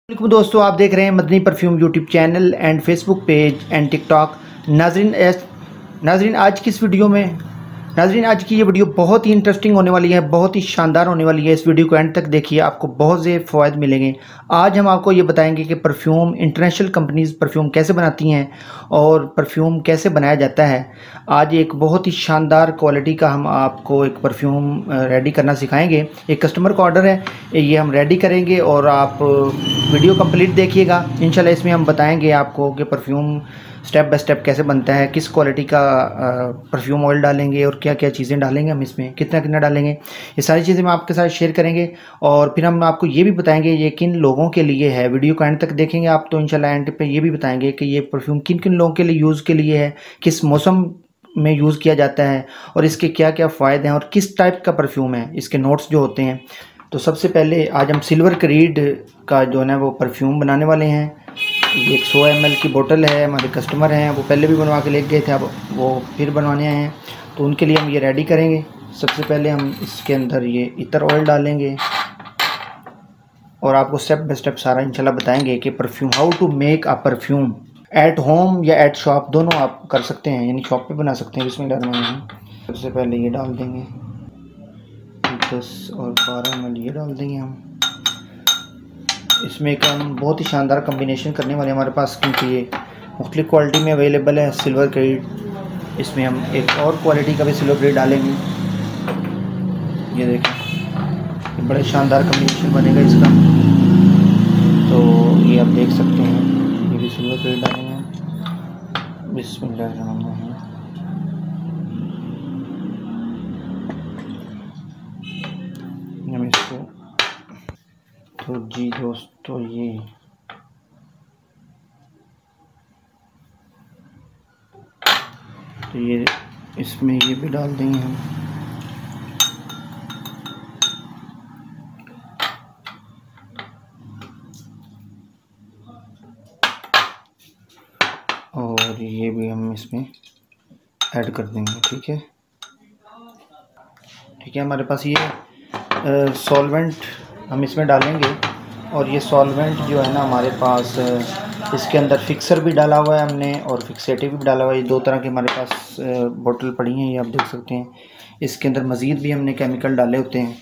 वालेकुम दोस्तों, आप देख रहे हैं Madani perfume YouTube channel and Facebook page and TikTok. नाजरीन आज की ये वीडियो बहुत ही इंटरेस्टिंग होने वाली है, बहुत ही शानदार होने वाली है। इस वीडियो को एंड तक देखिए, आपको बहुत से फ़वाद मिलेंगे। आज हम आपको ये बताएंगे कि परफ्यूम, इंटरनेशनल कंपनीज़ परफ्यूम कैसे बनाती हैं और परफ्यूम कैसे बनाया जाता है। आज एक बहुत ही शानदार क्वालिटी का हम आपको एक परफ्यूम रेडी करना सिखाएंगे। एक कस्टमर का ऑर्डर है, ये हम रेडी करेंगे और आप वीडियो कंप्लीट देखिएगा। इंशाल्लाह इसमें हम बताएंगे आपको कि परफ्यूम स्टेप बाय स्टेप कैसे बनता है, किस क्वालिटी का परफ्यूम ऑयल डालेंगे और क्या क्या चीज़ें डालेंगे, हम इसमें कितना कितना डालेंगे, ये सारी चीज़ें हम आपके साथ शेयर करेंगे। और फिर हम आपको ये भी बताएंगे ये किन लोगों के लिए है। वीडियो को एंड तक देखेंगे आप तो इंशाल्लाह एंड पे ये भी बताएंगे कि ये परफ्यूम किन किन लोगों के लिए यूज़ के लिए है, किस मौसम में यूज़ किया जाता है और इसके क्या क्या फ़ायदे हैं और किस टाइप का परफ्यूम है, इसके नोट्स जो होते हैं। तो सबसे पहले आज हम सिल्वर क्रीड का जो है ना वो परफ्यूम बनाने वाले हैं। ये एक 100 ml की बोतल है। हमारे कस्टमर हैं, वो पहले भी बनवा के ले गए थे, अब वो फिर बनवाने आए हैं, तो उनके लिए हम ये रेडी करेंगे। सबसे पहले हम इसके अंदर ये इतर ऑयल डालेंगे और आपको स्टेप बाय स्टेप सारा इंशाल्लाह बताएंगे कि perfume, how to make a perfume at home या एट शॉप, दोनों आप कर सकते हैं, यानी शॉप पे बना सकते हैं। इसमें डालना है, सबसे पहले ये डाल देंगे 10 और 12 ml ये डाल देंगे हम। इसमें एक हम बहुत ही शानदार कम्बिनेशन करने वाले हैं हमारे पास, क्योंकि ये मुख्तलिफ़ क्वालिटी में अवेलेबल है सिल्वर क्रीड। इसमें हम एक और क्वालिटी का भी सिल्वर क्रीड डालेंगे। ये देखें, ये बड़ा शानदार कम्बिनेशन बनेगा इसका। तो ये आप देख सकते हैं, ये भी सिल्वर क्रीड डालेंगे। बिस्मिल्लाहिर्रहमानिर्रहीम। हम इसको, तो जी दोस्तों, ये इसमें ये भी डाल देंगे हम। और ये भी हम इसमें ऐड कर देंगे। ठीक है, हमारे पास ये सॉल्वेंट हम इसमें डालेंगे। और ये सॉल्वेंट जो है ना हमारे पास, इसके अंदर फिक्सर भी डाला हुआ है हमने और फिक्सेटिव भी डाला हुआ है। ये दो तरह के हमारे पास बोतल पड़ी हैं, ये आप देख सकते हैं। इसके अंदर मज़ीद भी हमने केमिकल डाले होते हैं।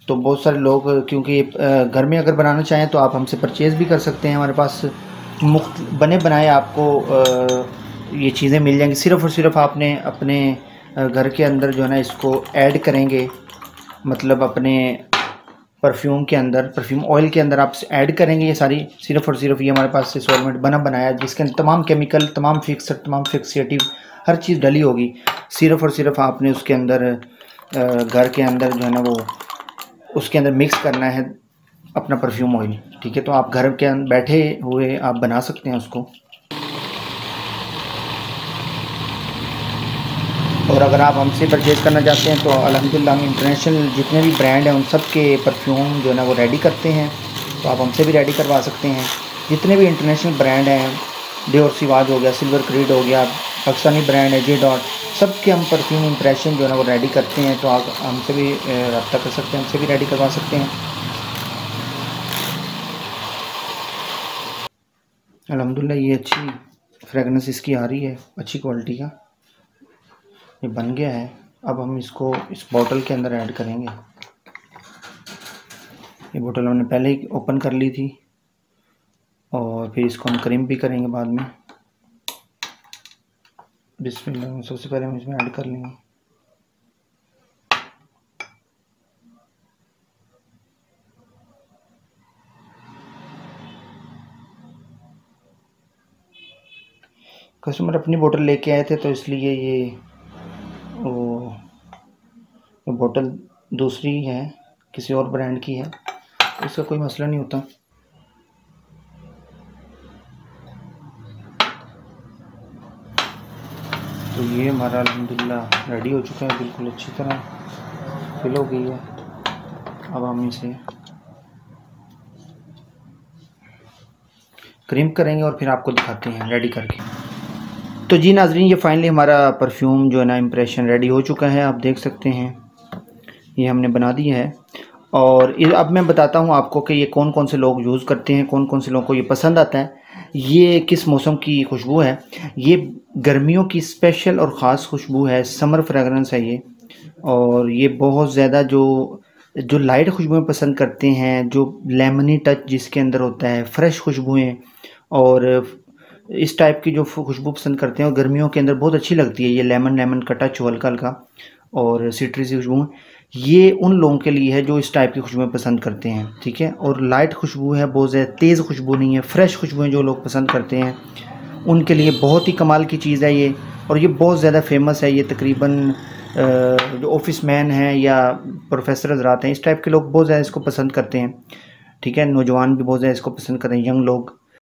तो बहुत सारे लोग, क्योंकि घर में अगर बनाना चाहें तो आप हमसे परचेज़ भी कर सकते हैं। हमारे पास बने बनाए आपको ये चीज़ें मिल जाएंगी। सिर्फ़ और सिर्फ आपने अपने घर के अंदर जो है ना इसको ऐड करेंगे, मतलब अपने परफ्यूम के अंदर, परफ्यूम ऑयल के अंदर आप ऐड करेंगे ये सारी। सिर्फ़ और सिर्फ ये हमारे पास से सॉल्वेंट बना बनाया, जिसके अंदर तमाम केमिकल, तमाम फिक्सर, तमाम फिक्सेटिव, हर चीज़ डली होगी। सिर्फ़ और सिर्फ आपने उसके अंदर घर के अंदर जो है ना वो उसके अंदर मिक्स करना है अपना परफ्यूम ऑयल। ठीक है, तो आप घर के अंदर बैठे हुए आप बना सकते हैं उसको। और अगर आप हमसे परचेज़ करना चाहते हैं तो अल्हम्दुलिल्लाह हम इंटरनेशनल जितने भी ब्रांड हैं उन सब के परफ्यूम जो है ना वो रेडी करते हैं, तो आप हमसे भी रेडी करवा सकते हैं। जितने भी इंटरनेशनल ब्रांड हैं, डियोर सिवाज हो गया, सिल्वर क्रीड हो गया, पाकिस्तानी ब्रांड है जे डॉट, सब के हम परफ्यूम इंप्रेशन जो है ना वो रेडी करते हैं। तो आप हमसे भी रब्ता कर सकते हैं, हमसे भी रेडी करवा सकते हैं। अल्हम्दुलिल्लाह ये अच्छी फ्रेगनेंस इसकी आ रही है, अच्छी क्वालिटी का ये बन गया है। अब हम इसको इस बोतल के अंदर ऐड करेंगे। ये बोतल हमने पहले ही ओपन कर ली थी और फिर इसको हम क्रीम भी करेंगे बाद में। बिस्मिल्लाह, सबसे पहले हम इसमें ऐड कर लेंगे। कस्टमर अपनी बोतल लेके आए थे तो इसलिए ये बोतल दूसरी है, किसी और ब्रांड की है, इसका कोई मसला नहीं होता। तो ये हमारा अल्हम्दुलिल्लाह रेडी हो चुका है, बिल्कुल अच्छी तरह फिल हो गई है। अब हम इसे क्रीम करेंगे और फिर आपको दिखाते हैं रेडी करके। तो जी नाजरीन, ये फाइनली हमारा परफ्यूम जो है ना इम्प्रेशन रेडी हो चुका है। आप देख सकते हैं ये हमने बना दिया है। और अब मैं बताता हूँ आपको कि ये कौन कौन से लोग यूज़ करते हैं, कौन कौन से लोगों को ये पसंद आता है। ये किस मौसम की खुशबू है? ये गर्मियों की स्पेशल और ख़ास खुशबू है, समर फ्रेगरेंस है ये। और ये बहुत ज़्यादा जो जो लाइट खुशबुएँ पसंद करते हैं, जो लेमनी टच जिसके अंदर होता है, फ्रेश खुशबुएँ और इस टाइप की जो खुशबू पसंद करते हैं, और गर्मियों के अंदर बहुत अच्छी लगती है ये लेमन लेमन का टच हो हल्का-हल्का और सिट्रसी खुशबू। ये उन लोगों के लिए है जो इस टाइप की खुशबुएँ पसंद करते हैं, ठीक है? और लाइट खुशबू है, बहुत ज़्यादा तेज़ खुशबू नहीं है, फ्रेश खुशबुएँ जो लोग पसंद करते हैं, उनके लिए बहुत ही कमाल की चीज़ है ये। और ये बहुत ज़्यादा फेमस है, ये तकरीबन जो ऑफिस मैन हैं या प्रोफेसर हज़रात हैं, इस टाइप के लोग बहुत ज़्यादा इसको पसंद करते हैं, ठीक है? नौजवान भी बहुत ज़्यादा इसको पसंद करते हैं, यंग लोग।